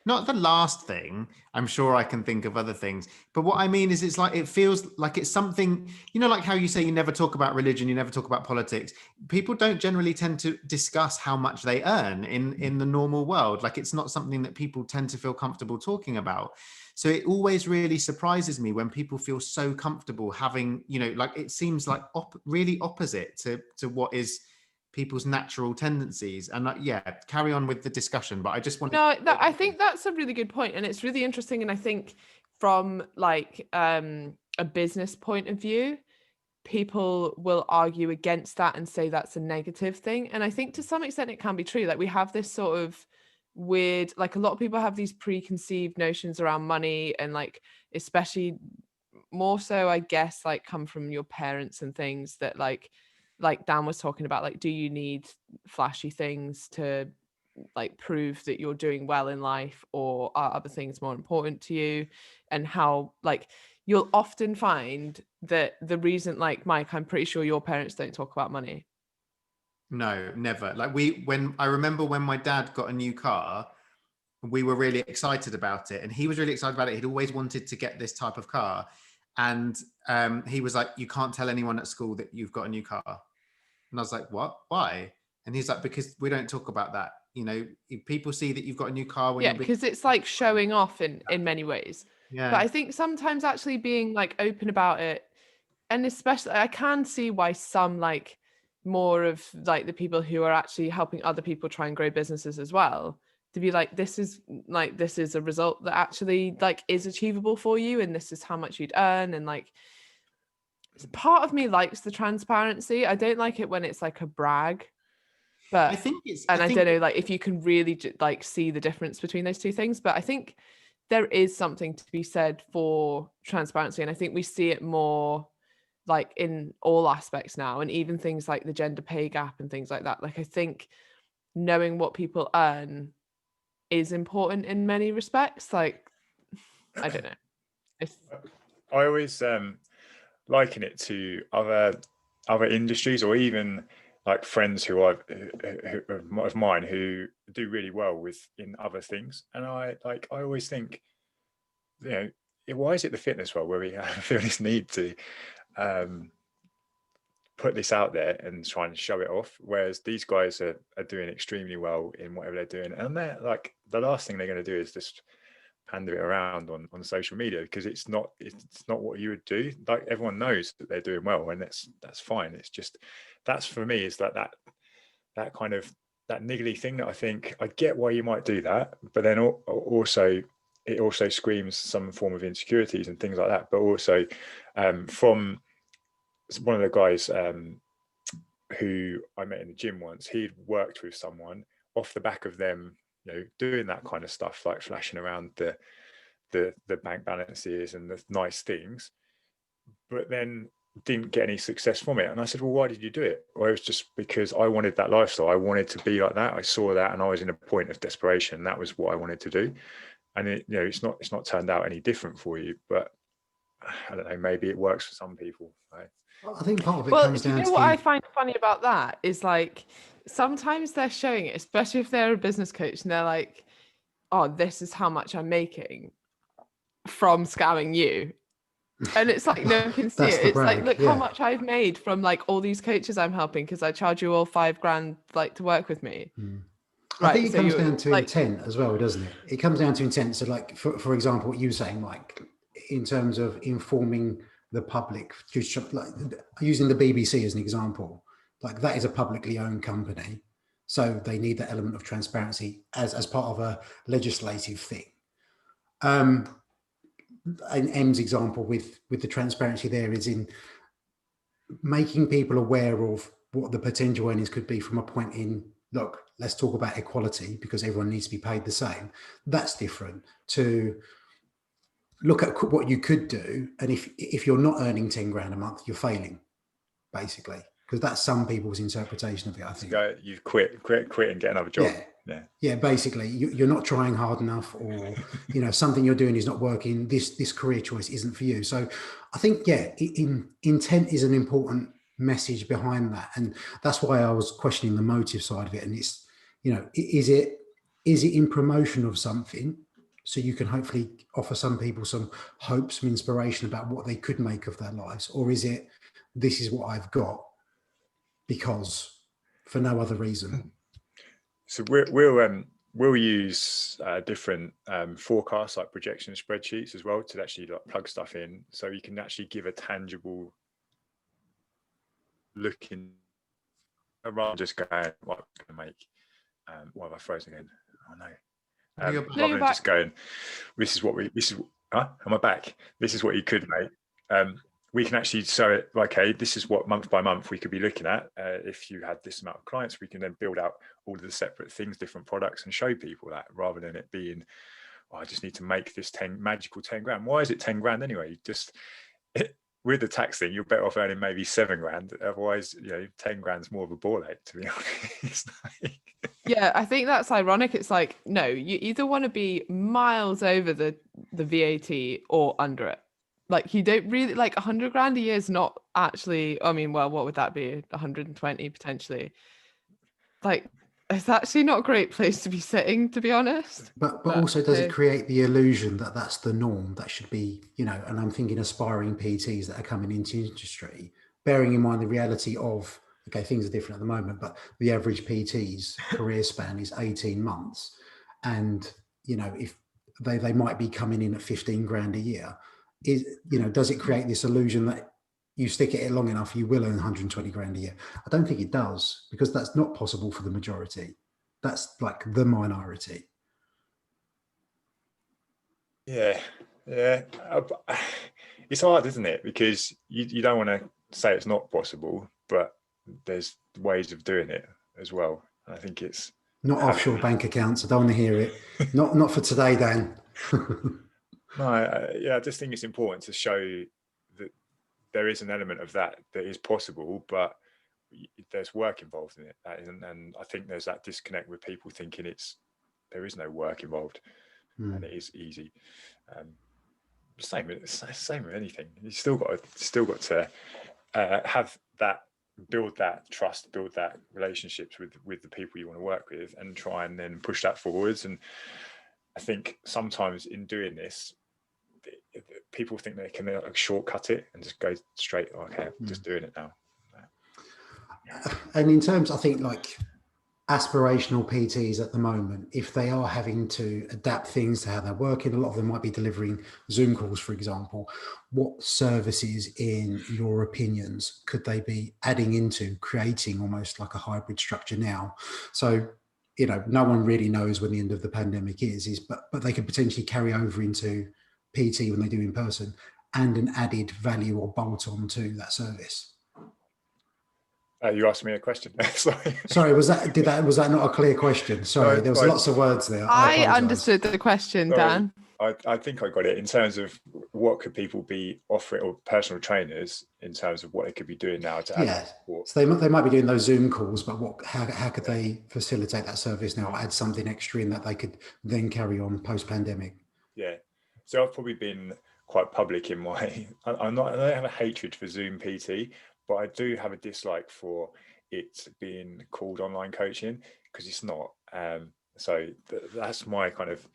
S1: Not the last thing. I'm sure I can think of other things. But what I mean is, it's like, it feels like it's something, like how you say you never talk about religion, you never talk about politics. People don't generally tend to discuss how much they earn in the normal world. Like, it's not something that people tend to feel comfortable talking about. So it always really surprises me when people feel so comfortable having, like, it seems like really opposite to what is people's natural tendencies. And carry on with the discussion, but I just want
S2: I think that's a really good point, and it's really interesting. And I think from like a business point of view, people will argue against that and say that's a negative thing, and I think to some extent it can be true. Like, we have this sort of weird, like, a lot of people have these preconceived notions around money, and like, especially more so, I guess, like, come from your parents and things, that like Dan was talking about, like, do you need flashy things to like prove that you're doing well in life, or are other things more important to you? And how, like, you'll often find that the reason, like, Mike, I'm pretty sure your parents don't talk about money.
S1: No, never. Like, I remember when my dad got a new car, we were really excited about it, and he was really excited about it. He'd always wanted to get this type of car, and he was like, you can't tell anyone at school that you've got a new car. And I was like, what? Why? And he's like, because we don't talk about that. If people see that you've got a new car when
S2: because it's like showing off in many ways.
S1: Yeah.
S2: But I think sometimes actually being like open about it, and especially I can see why some, like, more of like the people who are actually helping other people try and grow businesses as well, to be like, this is a result that actually like is achievable for you, and this is how much you'd earn. And like, part of me likes the transparency. I don't like it when it's like a brag. But
S1: I think
S2: I don't know, like, if you can really like see the difference between those two things. But I think there is something to be said for transparency, and I think we see it more like in all aspects now, and even things like the gender pay gap and things like that. Like, I think knowing what people earn is important in many respects. Like, I don't know.
S4: I always liken it to other industries, or even like friends who of mine who do really well in other things. And I always think, why is it the fitness world where we feel this need to put this out there and try and show it off, whereas these guys are doing extremely well in whatever they're doing, and they're like, the last thing they're going to do is just pander it around on social media, because it's not what you would do. Like, everyone knows that they're doing well, and that's fine. It's just, that's, for me, is that kind of that niggly thing that I think I get why you might do that, but then also it also screams some form of insecurities and things like that. But also from one of the guys who I met in the gym once, he'd worked with someone off the back of them, doing that kind of stuff, like flashing around the bank balances and the nice things, but then didn't get any success from it. And I said, well, why did you do it? Well, it was just because I wanted that lifestyle. I wanted to be like that. I saw that, and I was in a point of desperation. That was what I wanted to do. And it's not turned out any different for you, but I don't know, maybe it works for some people, right?
S3: I think part of it comes down to
S2: what I find funny about that is, like, sometimes they're showing it, especially if they're a business coach, and they're like, oh, this is how much I'm making from scamming you. And it's like, no one can see it. It's like, look how much I've made from like all these coaches I'm helping, because I charge you all $5,000 like to work with me.
S3: I think it comes down to intent as well, doesn't it? It comes down to intent. So, like, for example, what you were saying, Mike, in terms of informing the public, like using the BBC as an example, like, that is a publicly owned company, so they need that element of transparency as part of a legislative thing. And M's example with the transparency there is in making people aware of what the potential earnings could be from a point in, look, let's talk about equality because everyone needs to be paid the same. That's different to look at what you could do. And if you're not earning 10 grand a month, you're failing, basically. because that's some people's interpretation of it, I think.
S4: You've quit and get another job.
S3: Yeah, basically you're not trying hard enough, or something you're doing is not working. This career choice isn't for you. So I think intent is an important message behind that, and that's why I was questioning the motive side of it. And it's is it in promotion of something, so you can hopefully offer some people some hope, some inspiration about what they could make of their lives, or is it this is what I've got because for no other reason?
S4: So we'll use different forecasts like projection spreadsheets as well to actually like plug stuff in, so you can actually give a tangible look in, rather than just going, what am I going to make? Why have I frozen again? Oh no. Rather than just going, am I back? This is what you could make. We can actually show it, okay, this is what month by month we could be looking at. If you had this amount of clients, we can then build out all of the separate things, different products, and show people that, rather than it being, I just need to make this magical 10 grand. Why is it 10 grand anyway? With the tax thing, you're better off earning maybe 7 grand. Otherwise, 10 grand's more of a ball ache, to be honest.
S2: Yeah, I think that's ironic. It's like, no, you either want to be miles over the VAT or under it. Like, you don't really, like, 100 grand a year is not actually, I mean, well, what would that be? 120 potentially. Like, it's actually not a great place to be sitting, to be honest.
S3: But also, does it create the illusion that that's the norm? That should be, and I'm thinking aspiring PTs that are coming into industry, bearing in mind the reality of, okay, things are different at the moment, but the average PT's career span is 18 months. And, if they might be coming in at 15 grand a year, does it create this illusion that you stick at it long enough, you will earn 120 grand a year? I don't think it does, because that's not possible for the majority. That's like the minority.
S4: Yeah. It's hard, isn't it? Because you don't want to say it's not possible, but there's ways of doing it as well. And I think it's
S3: not offshore bank accounts. I don't want to hear it. Not for today, Dan.
S4: No, I just think it's important to show that there is an element of that is possible, but there's work involved in it. And I think there's that disconnect with people thinking there is no work involved, and it is easy. Same with anything. You still got to have that, build that trust, build that relationships with the people you want to work with, and try and then push that forwards. And I think sometimes in doing this, people think they can shortcut it and just go straight, okay, I'm just doing it now.
S3: And in terms, I think, like aspirational PTs at the moment, if they are having to adapt things to how they're working, a lot of them might be delivering Zoom calls, for example. What services, in your opinions, could they be adding into creating almost like a hybrid structure now? So, no one really knows when the end of the pandemic is, but they could potentially carry over into PT when they do in person, and an added value or bolt on to that service.
S4: You asked me a question.
S3: Sorry, was that not a clear question? Sorry, there was lots of words there.
S2: I understood the question, Dan.
S4: I think I got it in terms of what could people be offering, or personal trainers, in terms of what they could be doing now to add support.
S3: So they might be doing those Zoom calls, but how could they facilitate that service now, add something extra in that they could then carry on post-pandemic?
S4: Yeah, so I've probably been quite public in my, I don't have a hatred for Zoom PT, but I do have a dislike for it being called online coaching, because it's not. So that's my kind of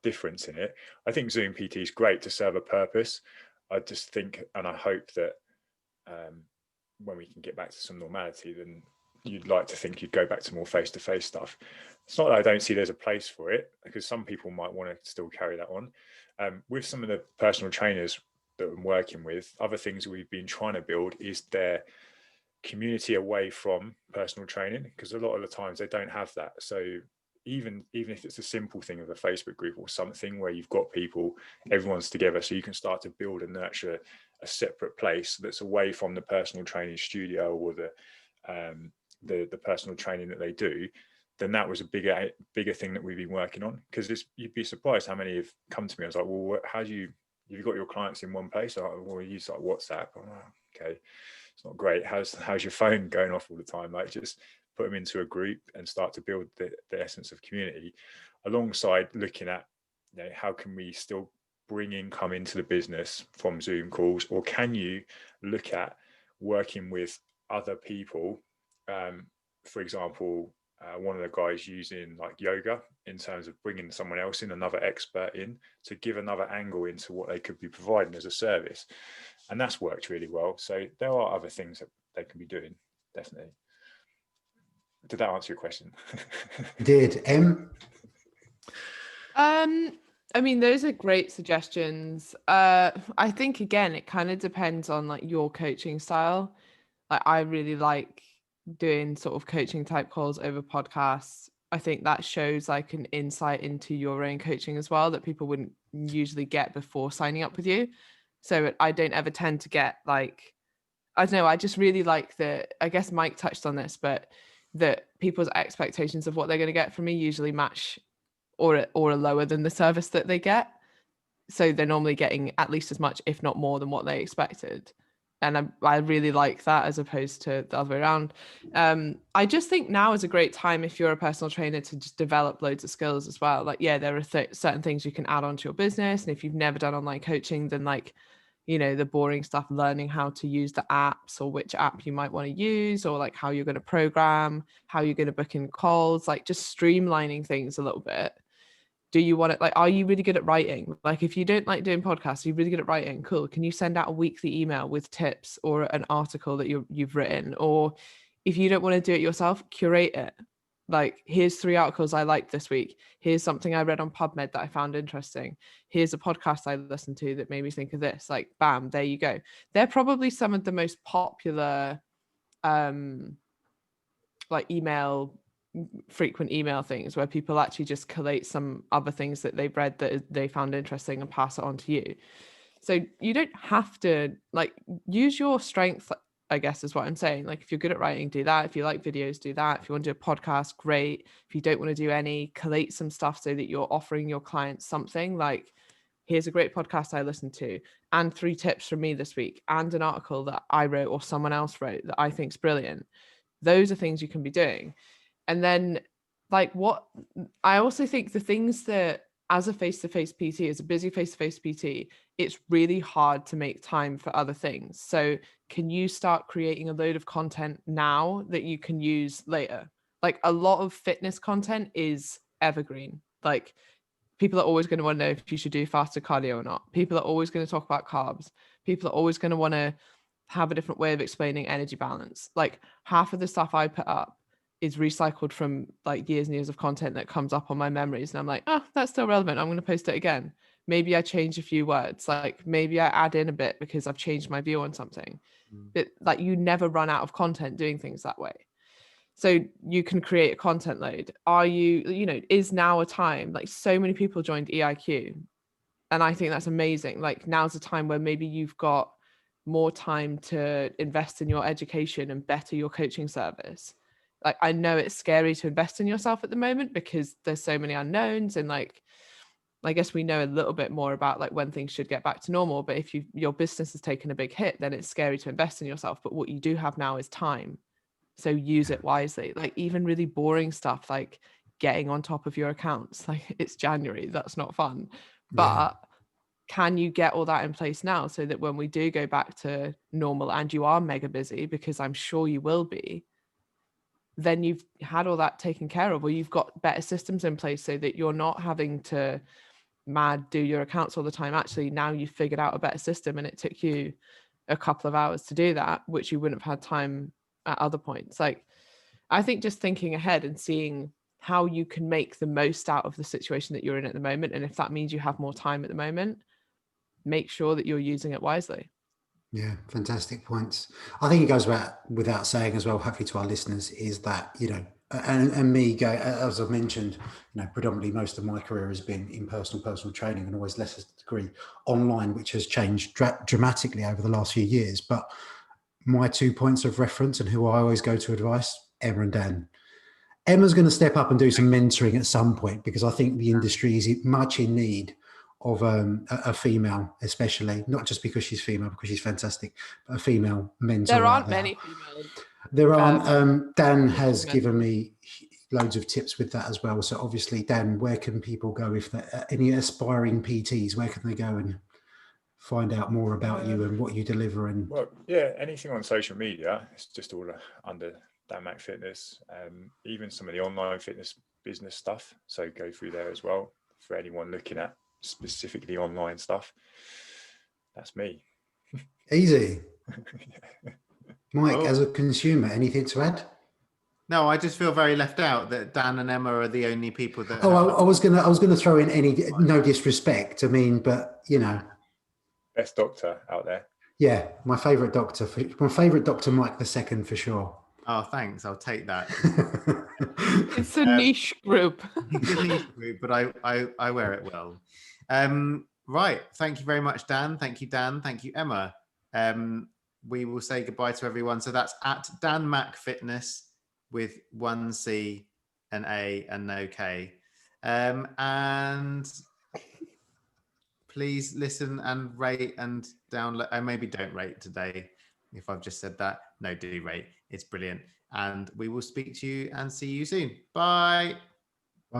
S4: difference in it. I think Zoom PT is great to serve a purpose. I just think, and I hope that when we can get back to some normality, then you'd like to think you'd go back to more face-to-face stuff. It's not that I don't see there's a place for it, because some people might want to still carry that on. With some of the personal trainers that I'm working with, other things we've been trying to build is their community away from personal training, because a lot of the times they don't have that. So even if it's a simple thing of a Facebook group or something where you've got people, everyone's together, so you can start to build and nurture a separate place that's away from the personal training studio or the personal training that they do, then that was a bigger thing that we've been working on. Because you'd be surprised how many have come to me. I was like, well, you've got your clients in one place? Well, we use like WhatsApp. Oh, okay. it's not great. How's your phone going off all the time? Like, just put them into a group and start to build the essence of community, alongside looking at, you know, how can we still bring income into the business from Zoom calls, or can you look at working with other people? For example, one of the guys using like yoga in terms of bringing someone else in, another expert in, to give another angle into what they could be providing as a service. And that's worked really well. So there are other things that they can be doing, definitely. Did that answer your question?
S3: Did.
S2: I mean, those are great suggestions. I think, again, it kind of depends on like your coaching style. Like, I really like doing sort of coaching type calls over podcasts. I think that shows like an insight into your own coaching as well that people wouldn't usually get before signing up with you. So I don't ever tend to get like, I don't know, I just really like I guess Mike touched on this, but that people's expectations of what they're going to get from me usually match or are lower than the service that they get. So they're normally getting at least as much, if not more, than what they expected. And I really like that, as opposed to the other way around. I just think now is a great time, if you're a personal trainer, to just develop loads of skills as well. Like, yeah, there are certain things you can add on to your business. And if you've never done online coaching, then like, you know, the boring stuff, learning how to use the apps or which app you might want to use, or like how you're going to program, how you're going to book in calls, like just streamlining things a little bit. Do you want it? Like, are you really good at writing? Like, if you don't like doing podcasts, you're really good at writing. Cool. Can you send out a weekly email with tips or an article that you've written? Or if you don't want to do it yourself, curate it. Like, here's 3 articles I liked this week. Here's something I read on PubMed that I found interesting. Here's a podcast I listened to that made me think of this. Like, bam, there you go. They're probably some of the most popular, like frequent email things, where people actually just collate some other things that they've read that they found interesting and pass it on to you. So you don't have to, like, use your strength, I guess is what I'm saying. Like, if you're good at writing, do that. If you like videos, do that. If you want to do a podcast, great. If you don't want to do any, collate some stuff so that you're offering your clients something. Like, here's a great podcast I listened to, and 3 tips from me this week, and an article that I wrote or someone else wrote that I think's brilliant. Those are things you can be doing. And then, like, what I also think, the things that, as a face-to-face PT, as a busy face-to-face PT, it's really hard to make time for other things. So can you start creating a load of content now that you can use later? Like, a lot of fitness content is evergreen. Like, people are always going to want to know if you should do faster cardio or not. People are always going to talk about carbs. People are always going to want to have a different way of explaining energy balance. Like, half of the stuff I put up is recycled from like years and years of content that comes up on my memories. And I'm like, oh, that's still relevant. I'm going to post it again. Maybe I change a few words. Like, maybe I add in a bit because I've changed my view on something. But like, you never run out of content doing things that way. So you can create a content load. Is now a time? Like, so many people joined EIQ, and I think that's amazing. Like, now's a time where maybe you've got more time to invest in your education and better your coaching service. Like, I know it's scary to invest in yourself at the moment because there's so many unknowns, and like, I guess we know a little bit more about like when things should get back to normal. But if your business has taken a big hit, then it's scary to invest in yourself. But what you do have now is time. So use it wisely. Like, even really boring stuff like getting on top of your accounts. Like, it's January, that's not fun. But can you get all that in place now so that when we do go back to normal and you are mega busy, because I'm sure you will be, then you've had all that taken care of, or you've got better systems in place so that you're not having to do your accounts all the time. Actually, now you've figured out a better system, and it took you a couple of hours to do that, which you wouldn't have had time at other points. Like, I think just thinking ahead and seeing how you can make the most out of the situation that you're in at the moment. And if that means you have more time at the moment, make sure that you're using it wisely.
S3: Yeah, fantastic points. I think it goes without saying as well, hopefully to our listeners, is that, and me, as I've mentioned, predominantly most of my career has been in personal training, and always less degree online, which has changed dramatically over the last few years. But my 2 points of reference and who I always go to advice, Emma and Dan. Emma's going to step up and do some mentoring at some point, because I think the industry is much in need of a female, especially, not just because she's female, because she's fantastic, but a female mentor.
S2: There aren't
S3: out there.
S2: many female.
S3: There aren't. Dan has
S2: mentors.
S3: given me loads of tips with that as well. So obviously, Dan, where can people go if they're any aspiring PTs? Where can they go and find out more about you and what you deliver? And
S4: well, yeah, anything on social media, it's just all under Dan Mac Fitness. Even some of the online fitness business stuff. So go through there as well for anyone looking at specifically online stuff. That's me.
S3: easy. Mike,
S1: Oh.
S3: as a consumer, anything to add?
S1: No, I just feel very left out that Dan and Emma are the only people that.
S3: Oh, I was gonna throw in any, no disrespect. I mean, but you know,
S4: Best doctor out there.
S3: yeah, my favourite doctor, Mike II for sure.
S1: Oh, thanks. I'll take that.
S2: It's a niche group.
S1: It's a niche group, but I wear it well. Right. Thank you very much, Dan. Thank you, Dan. Thank you, Emma. We will say goodbye to everyone. So that's at Dan Mac Fitness with 1 C, an A, and no K. And please listen and rate and download. And maybe don't rate today if I've just said that. No, do rate. It's brilliant. And we will speak to you and see you soon. Bye.
S3: Bye.